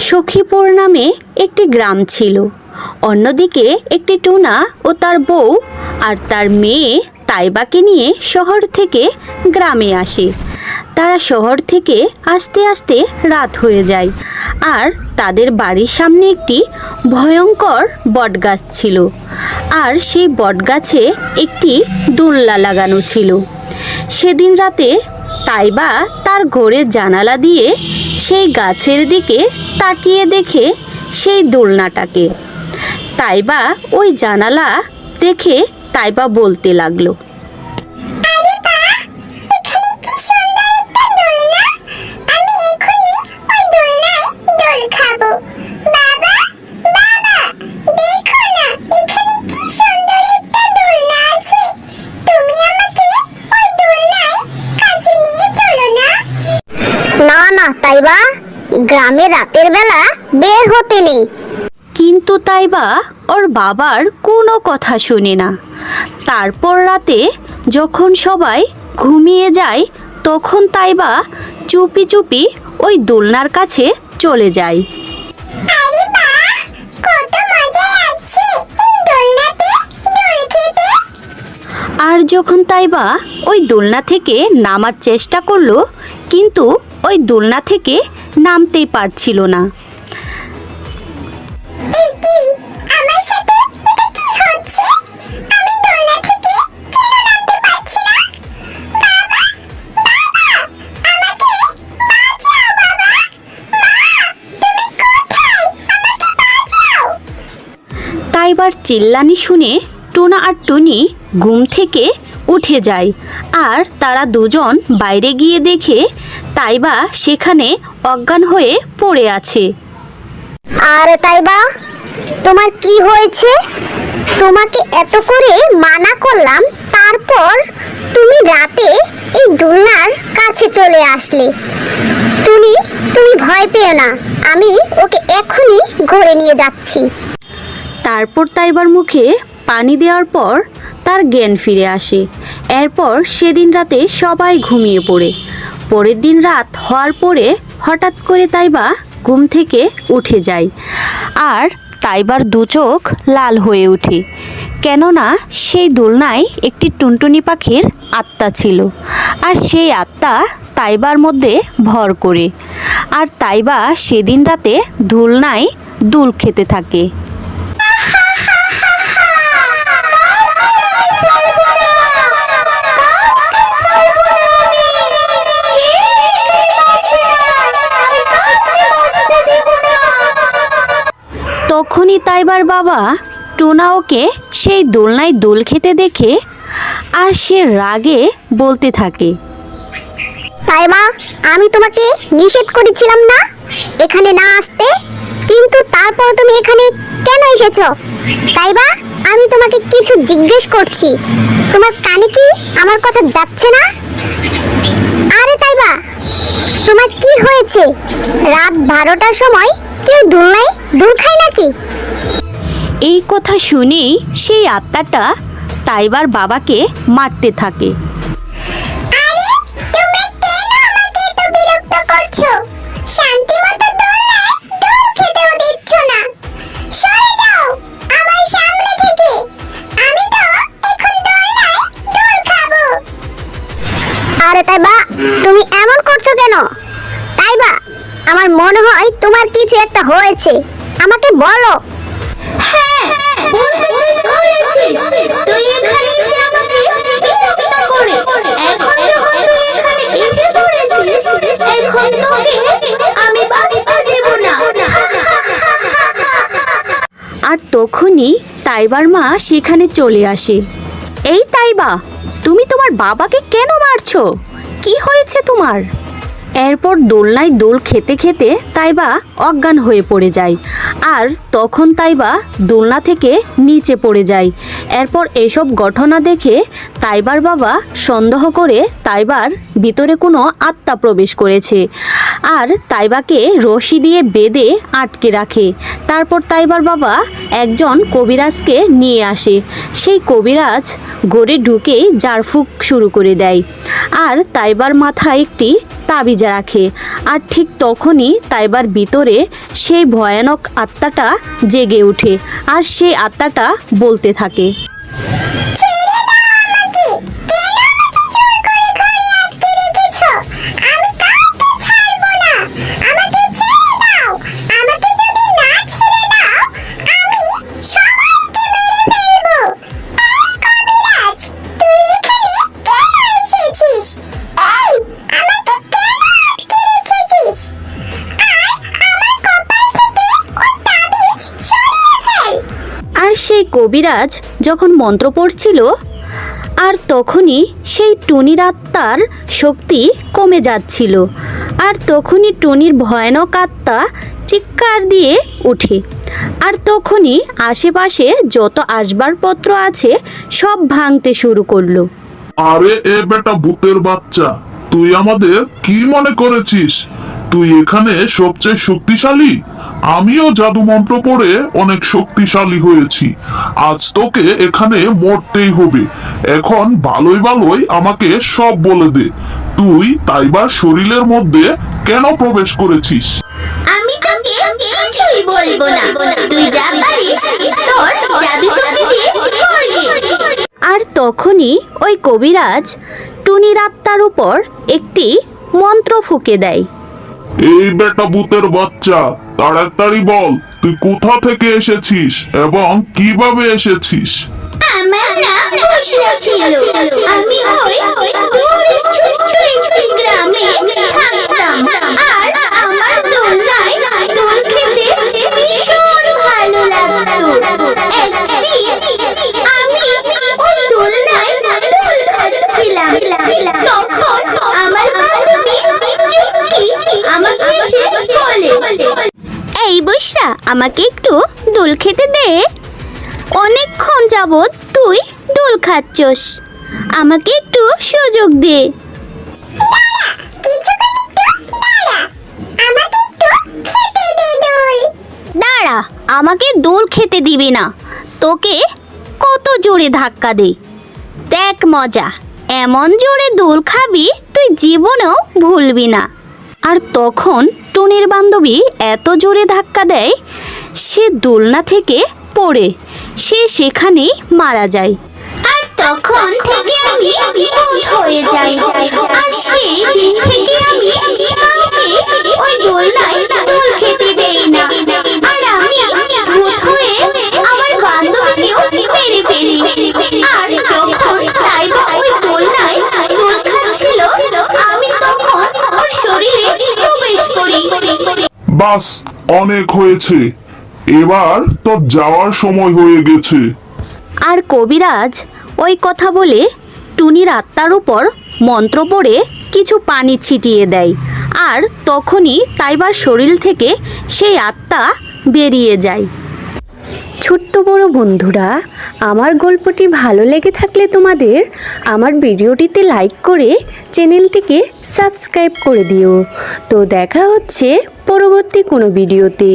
সখীপুর নামে একটি গ্রাম ছিল। অন্যদিকে একটি টুনা ও তার বউ আর তার মেয়ে তাইবাকে নিয়ে শহর থেকে গ্রামে আসে। তারা শহর থেকে আসতে আসতে রাত হয়ে যায়, আর তাদের বাড়ির সামনে একটি ভয়ঙ্কর বটগাছ ছিল, আর সেই বটগাছে একটি দোলনা লাগানো ছিল। সেদিন রাতে তাইবা তার ঘরের জানালা দিয়ে সেই গাছের দিকে তাকিয়ে দেখে সেই দোলনাটাকে। তাইবা ওই জানালা দেখে তাইবা বলতে লাগলো, না না তাইবা, গ্রামে রাতের বেলা বের হতে নেই। কিন্তু তাইবা ওর বাবার কোনো কথা শুনে না। তারপর রাতে যখন সবাই ঘুমিয়ে যায়, তখন তাইবা চুপি চুপি ওই দোলনার কাছে চলে যায়। আর যখন তাইবা ওই দোলনা থেকে নামার চেষ্টা করলো, কিন্তু ওই দোলনা থেকে নামতেই পারছিল না। তাইবার চিল্লানি শুনে টুনা আর টুনি ঘুম থেকে উঠে যায়, আর তারা দুজন বাইরে গিয়ে দেখে তাইবা সেখানে অজ্ঞান হয়ে পড়ে আছে। আরে তাইবা, তোমার কি হয়েছে? তোমাকে এত করে মানা করলাম, তারপর তুমি রাতে এই দোলনার কাছে চলে আসলে। তুমি ভয় পেও না, আমি ওকে এখনই ঘরে নিয়ে যাচ্ছি। তারপর তাইবার মুখে পানি দেওয়ার পর তার জ্ঞান ফিরে আসে। এরপর সেদিন রাতে সবাই ঘুমিয়ে পড়ে। পরের দিন রাত হওয়ার পরে হঠাৎ করে তাইবা ঘুম থেকে উঠে যায়, আর তাইবার দু চোখ লাল হয়ে ওঠে, কেননা সেই দোলনায় একটি টুনটুনি পাখির আত্মা ছিল, আর সেই আত্মা তাইবার মধ্যে ভর করে। আর তাইবা সেদিন রাতে দোলনায় দুল খেতে থাকে। তখনই তাইবার বাবা টোনা ওকে সেই দোলনায় দোল খেতে দেখে, আর সে রাগে বলতে থাকে, তাইবা, আমি তোমাকে নিষেধ করেছিলাম না এখানে না আসতে, কিন্তু তারপর তুমি এখানে কেন এসেছো? তাইবা, আমি তোমাকে কিছু জিজ্ঞেস করছি, তোমার কানে কি আমার কথা যাচ্ছে না? আরে তাইবা, তোমার কি হয়েছে? রাত 12টার সময় কেউ দোলনায় দোল খায় নাকি? এই কথা শুনেই সেই আত্মাটা তাইবার বাবাকে মারতে থাকে। আরে তাইবা, তুমি এমন করছো কেন? তাইবা, আমার মনে হয় তোমার কিছু একটা হয়েছে, আমাকে বলো। হ্যাঁ, তুই এখানে এসে আমাকে বিরক্ত করে। এখন যখন তুই এখানে এসে পড়েছিস, এখন তোকে আমি বাঁচতে দেব না। আর তখনই তাইবার মা সেখানে চলে আসে। এই তাইবা, তুমি তোমার বাবাকে কেন মারছো? কি হয়েছে তোমার? এরপর দোলনায় দোল খেতে খেতে তাইবা অজ্ঞান হয়ে পড়ে যায়, আর তখন তাইবা দোলনা থেকে নিচে পড়ে যায়। এরপর এসব ঘটনা দেখে তাইবার বাবা সন্দেহ করে তাইবার ভিতরে কোনো আত্মা প্রবেশ করেছে, আর তাইবাকে রশি দিয়ে বেঁধে আটকে রাখে। তারপর তাইবার বাবা একজন কবিরাজকে নিয়ে আসে। সেই কবিরাজ ঘরে ঢুকেই ঝাড়ফুঁক শুরু করে দেয় আর তাইবার মাথায় একটি তাবিজ রাখে। আর ঠিক তখনই তাইবার ভিতরে সেই ভয়ানক আত্মাটা জেগে ওঠে আর সেই আত্মাটা বলতে থাকে, আর সেই কবিরাজ যখন মন্ত্র পড়ছিল আর তখনই সেই টুনির আত্মার শক্তি কমে যাচ্ছিল। আর তখনই টুনির ভয়ানক আত্মা চিৎকার দিয়ে ওঠে। আর তখনই আশেপাশে যত আসবাবপত্র আছে সব ভাঙতে শুরু করলো। আরে এ বেটা ভূতের বাচ্চা, তুই আমাদের কি মনে করেছিস তুই এখানে সবচেয়ে শক্তিশালী? আমিও জাদু মন্ত্র পড়ে অনেক শক্তিশালী হয়েছি। আজ তোকে এখানে মরতেই হবে। এখন ভালোই ভালোই আমাকে সব বলে দে, তুই তাইবার শরীরের মধ্যে কেন প্রবেশ করেছিস? আমি তোকে কিছুই বলবো না, তুই যা পারিস তোর জাদু শক্তি দিয়ে করবি। আর তখনই ওই কবিরাজ টুনির আত্মার উপর একটি মন্ত্র ফুঁকে দেয়। এই বেটা ভূতের বাচ্চা, তাড়াতাড়ি বল তুই কোথা থেকে এসেছিস এবং কিভাবে এসেছিস? আমার নাম বসরা ছিল। আমি ওই দূরে ছোট্ট একটি গ্রামে থাকতাম। আর আমার দোলনায় দোল খেতে ভীষণ ভালো লাগতো। একদিন আমি ওই দোলনায় দোল খাচ্ছিলাম। তখন আমার বান্ধবী চুটকি আমাকে এসে বলে, এই বসরা, আমাকে একটু দোল খেতে দে। অনেকক্ষণ যাবৎ তুই দোল খাচ্ছস, আমাকে একটু সুযোগ দে। দাঁড়া, আমাকে দোল খেতে দিবি না, তোকে কত জোরে ধাক্কা দে, দেখ মজা। এমন জোরে দোল খাবি তুই জীবনেও ভুলবি না। আর তখন টুনির বান্ধবী এত জোরে ধাক্কা দেয় সে দোলনা থেকে পড়ে সে সেখানেই মারা যায়। আর তখন থেকে আমি ভূত হয়ে যাই। আর সেই দিন থেকে আমি কাউকে ওই দোলনায় দোল খেতে দেই না। আর আমি ভূত হয়ে আমার বান্ধবীকেও মেরে ফেলি। আর যখন তাইবা ওই দোলনায় দোল খাচ্ছিল আমি তখন ওর শরীরে প্রবেশ করি। বাস, অনেক হয়েছে, এবার তোর যাওয়ার সময় হয়ে গেছে। আর কবিরাজ ওই কথা বলে টুনির আত্মার উপর মন্ত্র পড়ে কিছু পানি ছিটিয়ে দেয়। আর তখনই তাইবার শরীর থেকে সেই আত্মা বেরিয়ে যায়। ছোট্ট বড় বন্ধুরা, আমার গল্পটি ভালো লেগে থাকলে তোমাদের আমার ভিডিওটিতে লাইক করে চ্যানেলটিকে সাবস্ক্রাইব করে দিও। তো দেখা হচ্ছে পরবর্তী কোনো ভিডিওতে।